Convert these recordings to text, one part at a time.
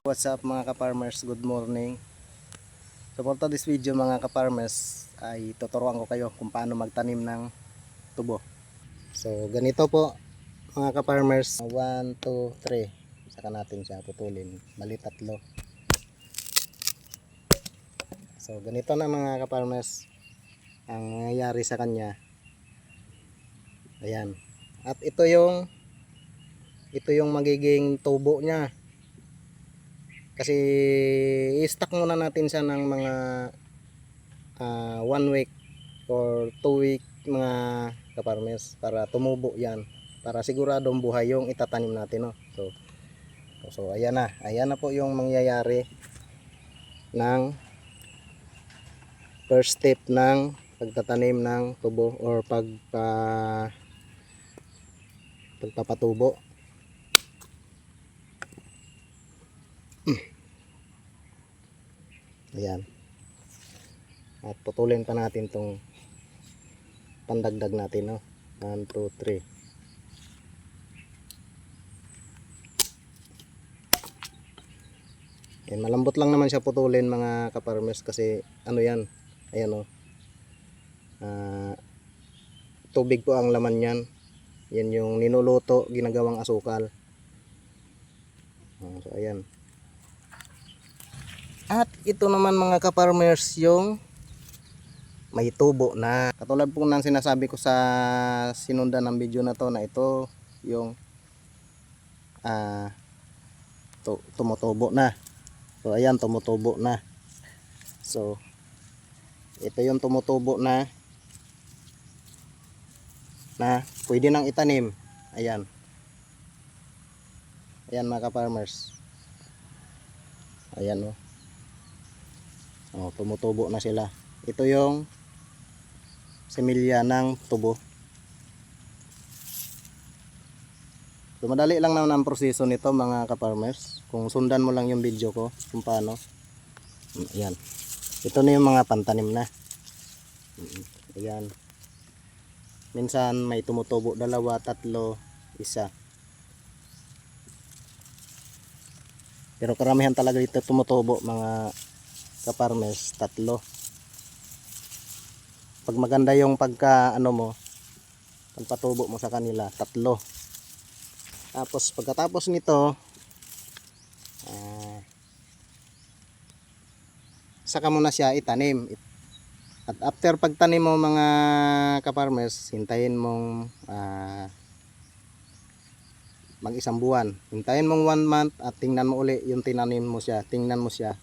What's up mga ka-farmers, good morning. So for this video mga ka-farmers ay tuturuan ko kayo kung paano magtanim ng tubo. So ganito po mga ka-farmers, 1, 2, 3, saka natin siya putulin, bali 3. So ganito na mga ka-farmers ang nangyayari sa kanya. Ayan, at ito yung magiging tubo niya. Kasi i-stack muna natin siya ng mga 1 week or 2 week mga kaparmes para tumubo yan, para siguradong buhay yung itatanim natin, no? So ayan na po yung mangyayari ng first step ng pagtatanim ng tubo or pagpapatubo. Ayan, at putulin pa natin tong pandagdag natin, no? 1, 2, 3. Ayan, malambot lang naman siya putulin mga kaparmes kasi ano yan, ayan, tubig po ang laman yan. Yan yung ninuluto, ginagawang asukal. So ayan. At ito naman mga kaparmers yung may tubo na. Katulad po ng sinasabi ko sa sinundan ng video na to, na ito yung tumutubo na. So ayan, tumutubo na. So ito yung tumutubo na pwede nang itanim. Ayan. Ayan mga ka-farmers. Ayan, tumutubo na sila. Ito yung semilya ng tubo. So madali lang naman ang proseso nito mga ka-farmers, kung sundan mo lang yung video ko kung paano. Ayan. Ito na yung mga pantanim na. Ayan. Minsan may tumutubo 2, 3, 1. Pero karamihan talaga dito tumutubo mga ka-farmers 3. Pag maganda yung pagpatubo mo sa kanila, 3. Tapos pagkatapos nito, saka mo na siya itanim. At after pagtanim mo mga ka-farmers, hintayin mong mag-1 buwan. Hintayin mong 1 month at tingnan mo uli yung tinanim mo siya. Tingnan mo siya.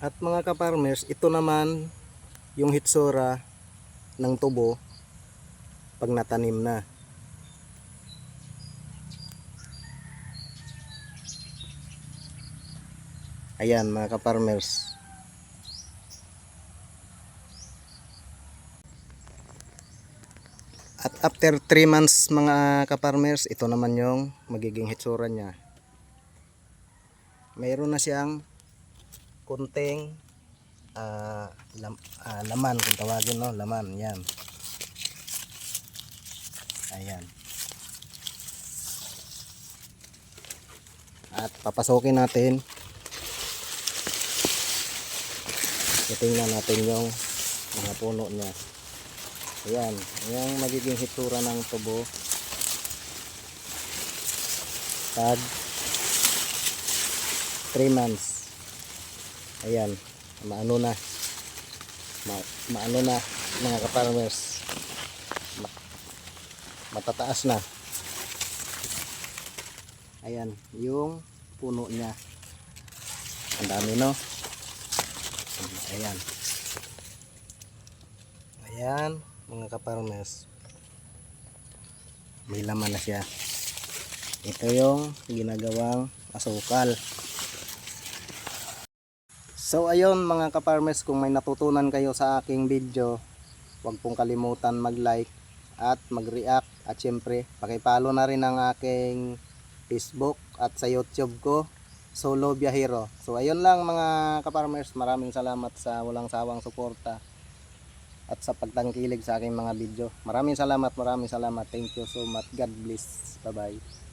At mga ka-farmers, ito naman yung hitsura ng tubo pag natanim na. Ayan mga ka-farmers. At after 3 months mga ka-farmers, ito naman yung magiging hitsura niya. Mayroon na siyang kunting laman kung tawagin, no? Laman, yan. Ayan. At papasukin natin. Titingnan natin yung mga puno niya. Ayan, yung magiging hitsura ng tubo pag 3 months. Ayan, maano na mga ka-farmers, matataas na. Ayan yung puno niya, ang dami, no? Ayan mga ka-farmers, may laman na siya. Ito yung ginagawang asukal. So ayun mga ka-farmers, kung may natutunan kayo sa aking video, huwag pong kalimutan mag-like at mag-react, at syempre paki-follow na rin ang aking Facebook at sa YouTube ko, Solo Biyahero. So ayun lang mga ka-farmers, maraming salamat sa walang sawang suporta at sa pagtangkilig sa aking mga video. Maraming salamat. Thank you so much. God bless. Bye bye.